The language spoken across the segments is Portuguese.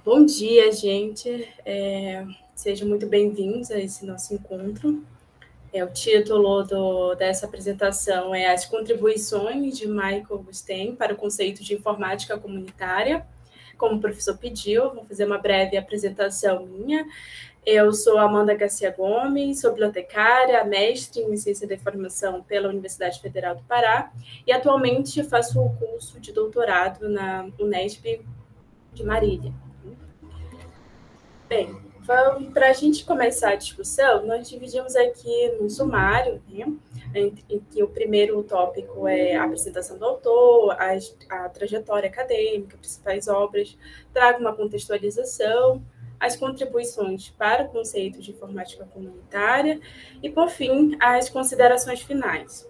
Bom dia, gente. Sejam muito bem-vindos a esse nosso encontro. O título dessa apresentação é As Contribuições de Michael Gusten para o Conceito de Informática Comunitária. Como o professor pediu, vou fazer uma breve apresentação minha. Eu sou Amanda Garcia Gomes, sou bibliotecária, mestre em Ciência da Informação pela Universidade Federal do Pará e atualmente faço o curso de doutorado na Unesp de Marília. Bem, para a gente começar a discussão, nós dividimos aqui num sumário, né, em que o primeiro tópico é a apresentação do autor, a trajetória acadêmica, principais obras, trago uma contextualização, as contribuições para o conceito de informática comunitária e, por fim, as considerações finais.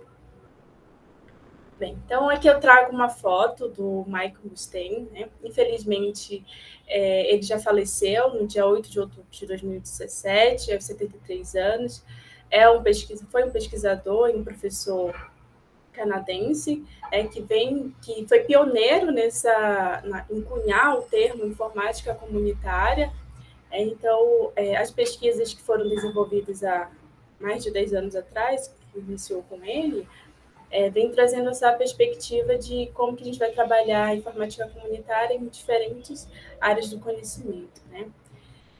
Bem, então aqui eu trago uma foto do Michael Gusten, né? Infelizmente, ele já faleceu no dia 8 de outubro de 2017, aos 73 anos. Foi um pesquisador e um professor canadense que foi pioneiro em cunhar o termo informática comunitária. Então, as pesquisas que foram desenvolvidas há mais de 10 anos atrás, que iniciou com ele, vem trazendo essa perspectiva de como que a gente vai trabalhar a informática comunitária em diferentes áreas do conhecimento, né?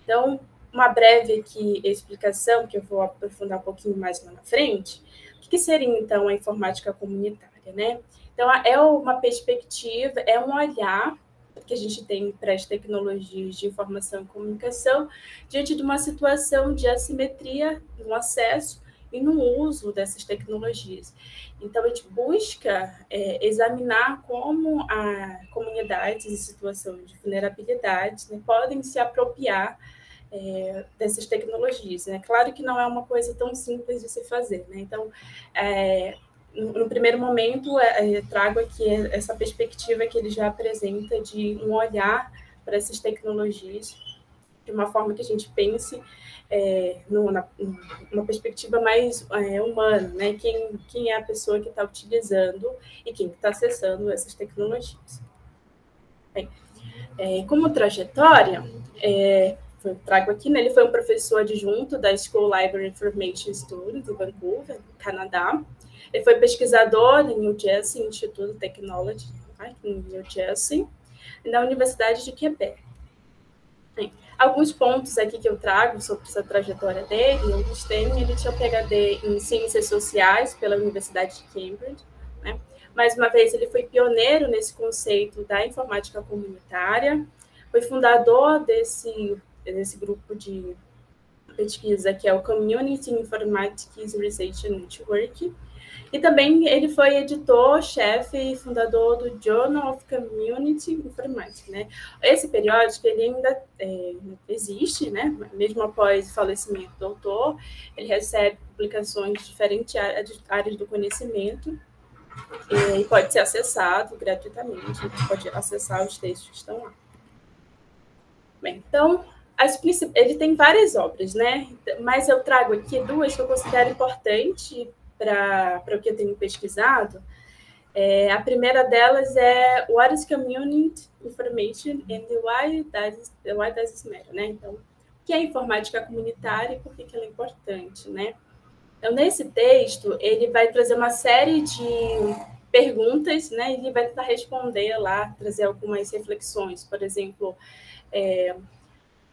Então, uma breve aqui explicação, que eu vou aprofundar um pouquinho mais lá na frente. O que seria, então, a informática comunitária, né? Então, é uma perspectiva, é um olhar que a gente tem para as tecnologias de informação e comunicação diante de uma situação de assimetria no acesso e no uso dessas tecnologias. Então, a gente busca examinar como comunidades em situação de vulnerabilidade, né, podem se apropriar dessas tecnologias. Né? Claro que não é uma coisa tão simples de se fazer. Né? Então, no primeiro momento, trago aqui essa perspectiva que ele já apresenta de um olhar para essas tecnologias de uma forma que a gente pense numa perspectiva mais humana, né? Quem é a pessoa que está utilizando e quem está acessando essas tecnologias. Bem, como trajetória, eu trago aqui, né? Ele foi um professor adjunto da School Library Information Institute, de Vancouver, no Canadá. Ele foi pesquisador no New Jersey Institute of Technology, em New Jersey, e na Universidade de Quebec. Alguns pontos aqui que eu trago sobre essa trajetória dele. Ele tinha um PhD em Ciências Sociais pela Universidade de Cambridge, né? Mais uma vez, ele foi pioneiro nesse conceito da informática comunitária, foi fundador desse grupo de pesquisa que é o Community Informatics Research Network, e também ele foi editor, chefe e fundador do Journal of Community Informatics, né? Esse periódico ele ainda existe, né? Mesmo após o falecimento do autor, ele recebe publicações de diferentes áreas do conhecimento e pode ser acessado gratuitamente, pode acessar os textos que estão lá. Bem, então, ele tem várias obras, né? Mas eu trago aqui duas que eu considero importantes para o que eu tenho pesquisado. A primeira delas é What is Community Information and Why does it matter, né? Então, o que é informática comunitária e por que ela é importante, né? Então, nesse texto, ele vai trazer uma série de perguntas, né? Ele vai tentar responder lá, trazer algumas reflexões, por exemplo,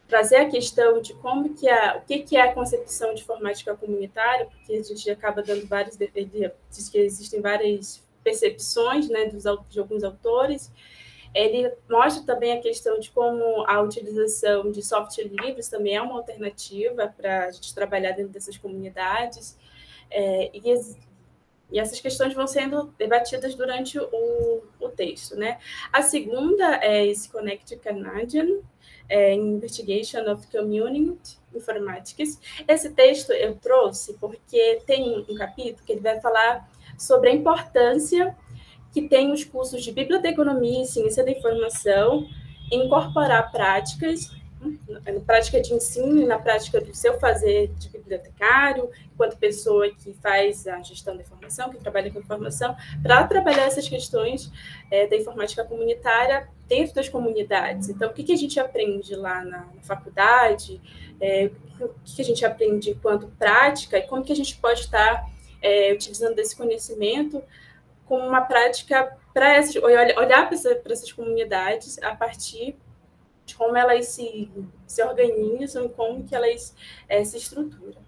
trazer a questão de o que é a concepção de informática comunitária, porque a gente acaba dando diz que existem várias percepções, né, de alguns autores. Ele mostra também a questão de como a utilização de software livres também é uma alternativa para a gente trabalhar dentro dessas comunidades, e essas questões vão sendo debatidas durante o texto, né? A segunda é esse Connect Canadian, Investigation of Community Informatics. Esse texto eu trouxe porque tem um capítulo que ele vai falar sobre a importância que tem os cursos de biblioteconomia e ciência da informação em incorporar práticas, na prática de ensino e na prática do seu fazer bibliotecário, enquanto pessoa que faz a gestão da informação, que trabalha com informação, para trabalhar essas questões da informática comunitária dentro das comunidades. Então, o que a gente aprende lá na faculdade, o que a gente aprende enquanto prática e como que a gente pode estar utilizando desse conhecimento como uma prática para olhar para essas comunidades a partir de como elas se organizam e como que elas se estruturam.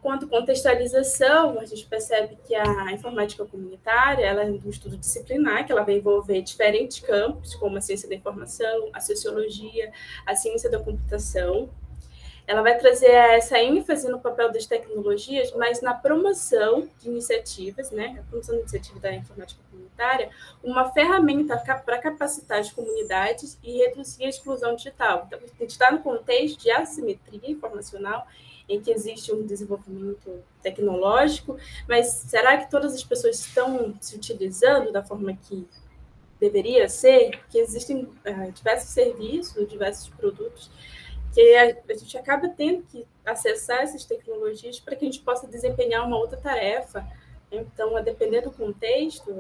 Quanto contextualização, a gente percebe que a informática comunitária ela é um estudo disciplinar, que ela vai envolver diferentes campos, como a ciência da informação, a sociologia, a ciência da computação. Ela vai trazer essa ênfase no papel das tecnologias, mas na promoção de iniciativas, né? A promoção de iniciativa da informática comunitária, uma ferramenta para capacitar as comunidades e reduzir a exclusão digital. Então, a gente está no contexto de assimetria informacional, em que existe um desenvolvimento tecnológico, mas será que todas as pessoas estão se utilizando da forma que deveria ser? Porque existem diversos serviços, diversos produtos que a gente acaba tendo que acessar essas tecnologias para que a gente possa desempenhar uma outra tarefa. Então, a depender do contexto,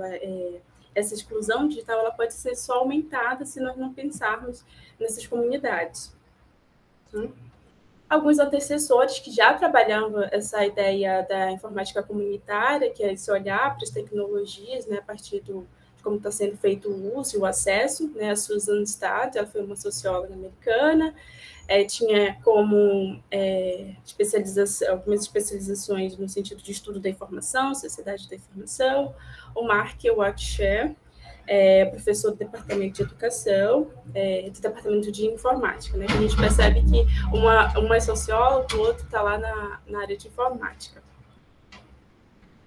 essa exclusão digital ela pode ser só aumentada se nós não pensarmos nessas comunidades. Alguns antecessores que já trabalhavam essa ideia da informática comunitária, que é esse olhar para as tecnologias, né, a partir de como está sendo feito o uso e o acesso, né, a Susan Stadd, ela foi uma socióloga americana, tinha como algumas especializações no sentido de estudo da informação, sociedade da informação, o Mark Waksher, professor do Departamento de Educação, do Departamento de Informática, né? A gente percebe que uma é socióloga, o outro está lá na área de informática.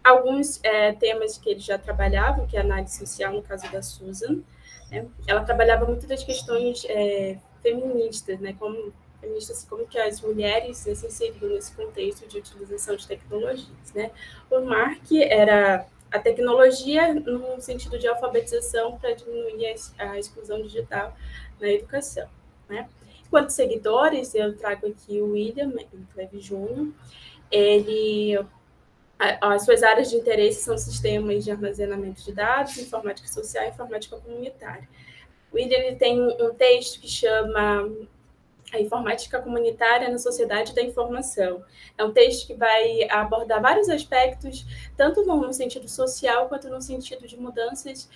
Alguns temas que eles já trabalhavam, que é a análise social, no caso da Susan, né? Ela trabalhava muito das questões feministas, né? Como que as mulheres se inseriam nesse contexto de utilização de tecnologias, né? O Mark era a tecnologia no sentido de alfabetização para diminuir a exclusão digital na educação, né? Enquanto seguidores, eu trago aqui o William Cleve Jr. As suas áreas de interesse são sistemas de armazenamento de dados, informática social e informática comunitária. O William ele tem um texto que chama A Informática Comunitária na Sociedade da Informação. É um texto que vai abordar vários aspectos, tanto no sentido social, quanto no sentido de mudanças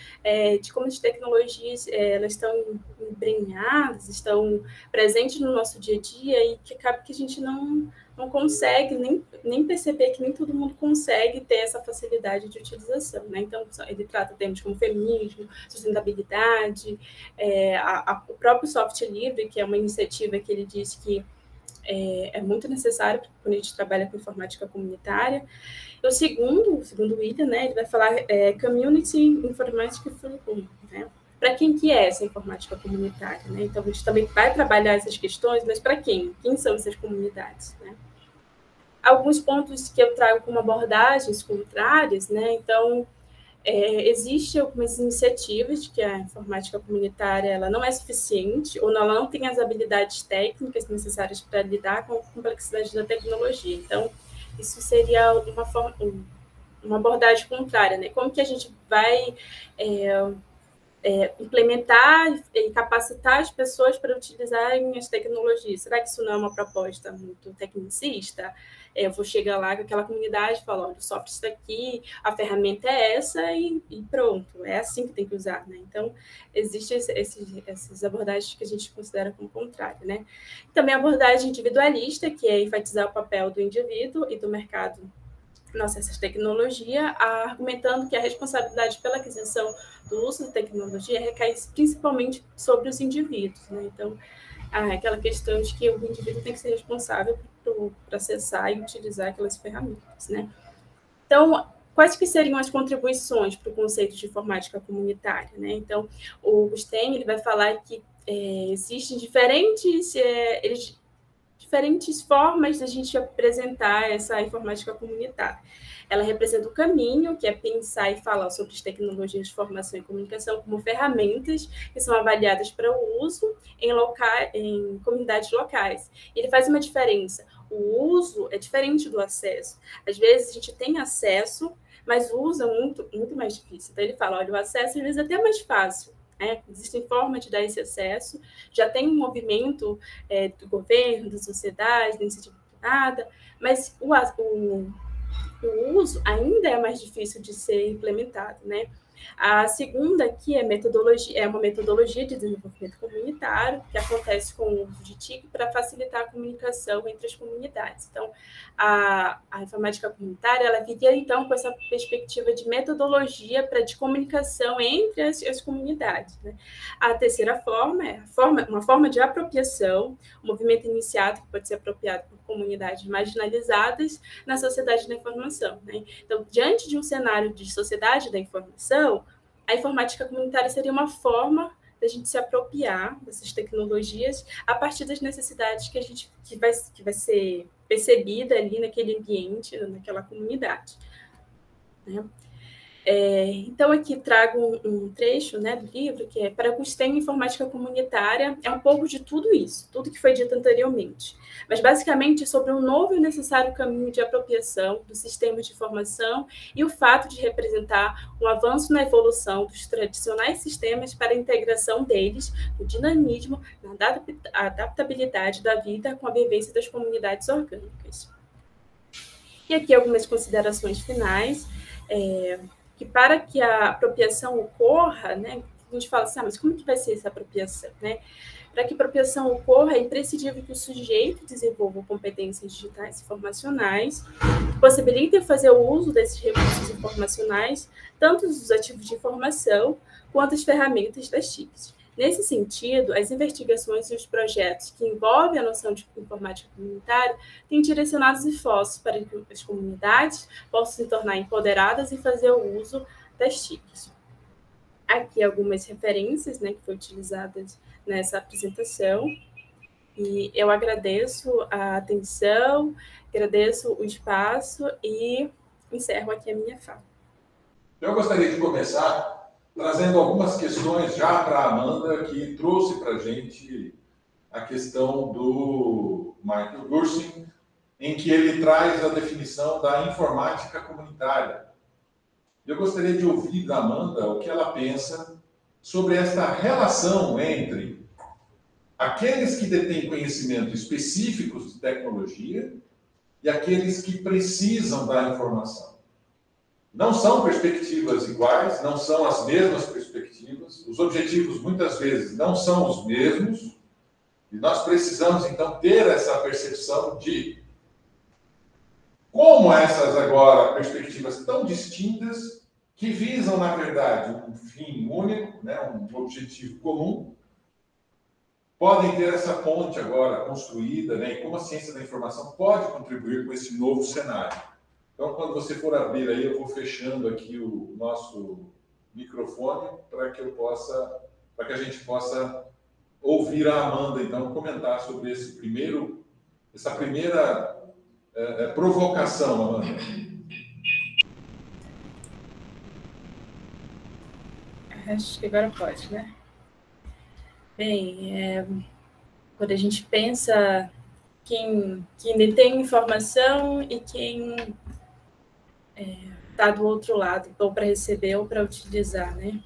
de como as tecnologias elas estão embrenhadas, estão presentes no nosso dia a dia e que acaba que a gente não consegue nem perceber que nem todo mundo consegue ter essa facilidade de utilização, né? Então, ele trata temas como feminismo, sustentabilidade, o próprio software livre, que é uma iniciativa que ele diz que é muito necessário quando a gente trabalha com informática comunitária. O segundo William, né, ele vai falar Community Informatica Forum, né? Para quem que é essa informática comunitária, né? Então, a gente também vai trabalhar essas questões, mas para quem? Quem são essas comunidades, né? Alguns pontos que eu trago como abordagens contrárias, né? Então, existem algumas iniciativas de que a informática comunitária ela não é suficiente ou ela não tem as habilidades técnicas necessárias para lidar com a complexidade da tecnologia. Então, isso seria uma abordagem contrária, né? Como que a gente vai implementar e capacitar as pessoas para utilizarem as tecnologias? Será que isso não é uma proposta muito tecnicista? Eu vou chegar lá com aquela comunidade e falar, olha, o software está aqui, a ferramenta é essa e pronto, é assim que tem que usar, né? Então, existem essas abordagens que a gente considera como contrária, né? Também a abordagem individualista, que é enfatizar o papel do indivíduo e do mercado no acesso à tecnologia, argumentando que a responsabilidade pela aquisição do uso da tecnologia recai principalmente sobre os indivíduos, né? Então, aquela questão de que o indivíduo tem que ser responsável para acessar e utilizar aquelas ferramentas, né? Então, quais que seriam as contribuições para o conceito de informática comunitária, né? Então, o Stein ele vai falar que existem diferentes formas de a gente apresentar essa informática comunitária. ela representa o caminho, que é pensar e falar sobre as tecnologias de informação e comunicação como ferramentas que são avaliadas para o uso em comunidades locais. E ele faz uma diferença. O uso é diferente do acesso. Às vezes a gente tem acesso, mas o uso é muito, muito mais difícil. Então ele fala, olha, o acesso às vezes é até mais fácil. Existem formas de dar esse acesso, já tem um movimento do governo, da sociedade, da iniciativa privada, mas o uso ainda é mais difícil de ser implementado, né? A segunda aqui é uma metodologia de desenvolvimento comunitário que acontece com o uso de TIC para facilitar a comunicação entre as comunidades. Então, a informática comunitária, ela viria, então, com essa perspectiva de metodologia de comunicação entre as comunidades, né? A terceira forma é uma forma de apropriação, um movimento iniciado que pode ser apropriado por comunidades marginalizadas na sociedade da informação, né? Então, diante de um cenário de sociedade da informação, a informática comunitária seria uma forma da gente se apropriar dessas tecnologias a partir das necessidades que vai ser percebida ali naquele ambiente, naquela comunidade, né? Então, aqui trago um trecho, né, do livro, que é para Agostinho, informática comunitária é um pouco de tudo isso, tudo que foi dito anteriormente, mas basicamente sobre um novo e necessário caminho de apropriação dos sistemas de informação e o fato de representar um avanço na evolução dos tradicionais sistemas para a integração deles, no dinamismo, na adaptabilidade da vida com a vivência das comunidades orgânicas. E aqui algumas considerações finais. Que para que a apropriação ocorra, né, a gente fala assim, mas como que vai ser essa apropriação, né? Para que a apropriação ocorra, é imprescindível que o sujeito desenvolva competências digitais e informacionais, que possibilitem fazer o uso desses recursos informacionais, tanto dos ativos de informação, quanto as ferramentas das TICs. Nesse sentido, as investigações e os projetos que envolvem a noção de informática comunitária têm direcionados esforços para que as comunidades possam se tornar empoderadas e fazer o uso das TICs. Aqui algumas referências, né, que foram utilizadas nessa apresentação. E eu agradeço a atenção, agradeço o espaço e encerro aqui a minha fala. Eu gostaria de começar trazendo algumas questões já para a Amanda, que trouxe para a gente a questão do Michael Gersing, em que ele traz a definição da informática comunitária. Eu gostaria de ouvir da Amanda o que ela pensa sobre esta relação entre aqueles que detêm conhecimento específicos de tecnologia e aqueles que precisam da informação. Não são perspectivas iguais, não são as mesmas perspectivas, os objetivos muitas vezes não são os mesmos, e nós precisamos então ter essa percepção de como essas agora perspectivas tão distintas, que visam na verdade um fim único, né, um objetivo comum, podem ter essa ponte agora construída, né, e como a ciência da informação pode contribuir com esse novo cenário. Então, quando você for abrir aí, eu vou fechando aqui o nosso microfone para que a gente possa ouvir a Amanda, então, comentar sobre essa primeira provocação, Amanda. Acho que agora pode, né? Bem, quando a gente pensa quem detém informação e quem está do outro lado, ou para receber ou para utilizar, né?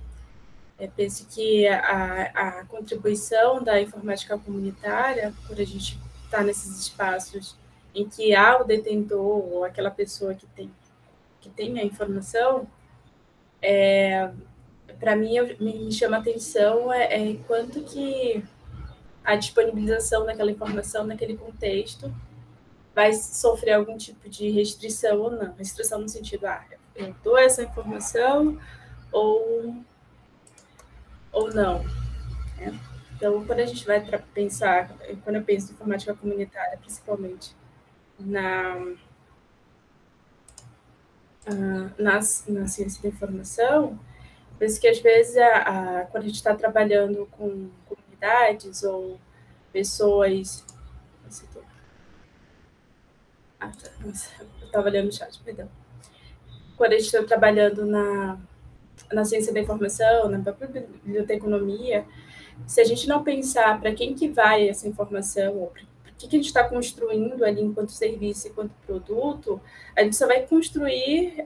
Penso que a contribuição da informática comunitária, por a gente estar nesses espaços em que há o detentor ou aquela pessoa que tem a informação, para mim me chama a atenção quanto que a disponibilização daquela informação naquele contexto vai sofrer algum tipo de restrição ou não. Restrição no sentido, eu dou essa informação ou não. Né? Então, quando a gente vai pensar, quando eu penso em informática comunitária, principalmente na ciência da informação, penso que às vezes quando a gente está trabalhando com comunidades ou pessoas... Eu estava olhando o chat, perdão. quando a gente está trabalhando na ciência da informação, na própria biblioteconomia, se a gente não pensar para quem que vai essa informação, ou o que a gente está construindo ali enquanto serviço, enquanto produto, a gente só vai construir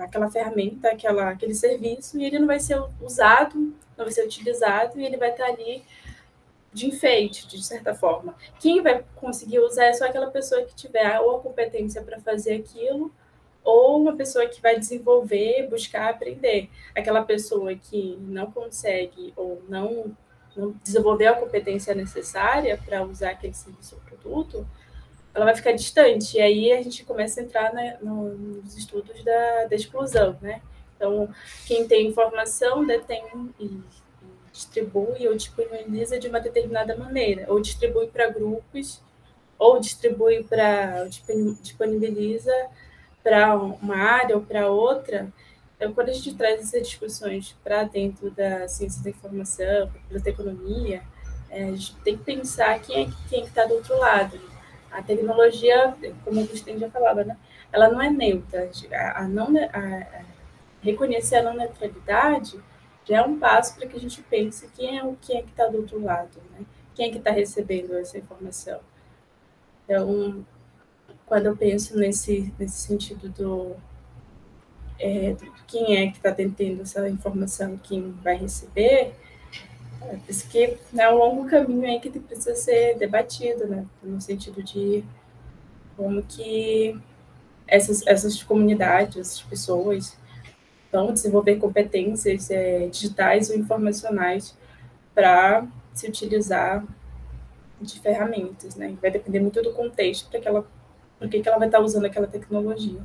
aquela ferramenta, aquele serviço, e ele não vai ser usado, não vai ser utilizado, e ele vai estar ali de enfeite, de certa forma. Quem vai conseguir usar é só aquela pessoa que tiver ou a competência para fazer aquilo, ou uma pessoa que vai desenvolver, buscar aprender. Aquela pessoa que não consegue ou não desenvolver a competência necessária para usar aquele serviço ou produto, ela vai ficar distante. E aí a gente começa a entrar nos estudos da exclusão, né? Então, quem tem informação detém e distribui ou disponibiliza de uma determinada maneira, ou distribui para grupos, ou disponibiliza para uma área ou para outra. Então, quando a gente traz essas discussões para dentro da ciência da informação, da biblioteconomia, a gente tem que pensar quem é que está do outro lado. A tecnologia, como o Gustavo já falava, né, ela não é neutra. Reconhecer a não neutralidade já é um passo para que a gente pense quem é que está do outro lado, né? Quem é que está recebendo essa informação. Então, quando eu penso nesse sentido do quem é que está detendo essa informação, quem vai receber, isso que é um longo caminho aí que precisa ser debatido, né? No sentido de como que essas comunidades, essas pessoas vão desenvolver competências digitais ou informacionais para se utilizar de ferramentas, né? Vai depender muito do contexto para que ela vai estar usando aquela tecnologia.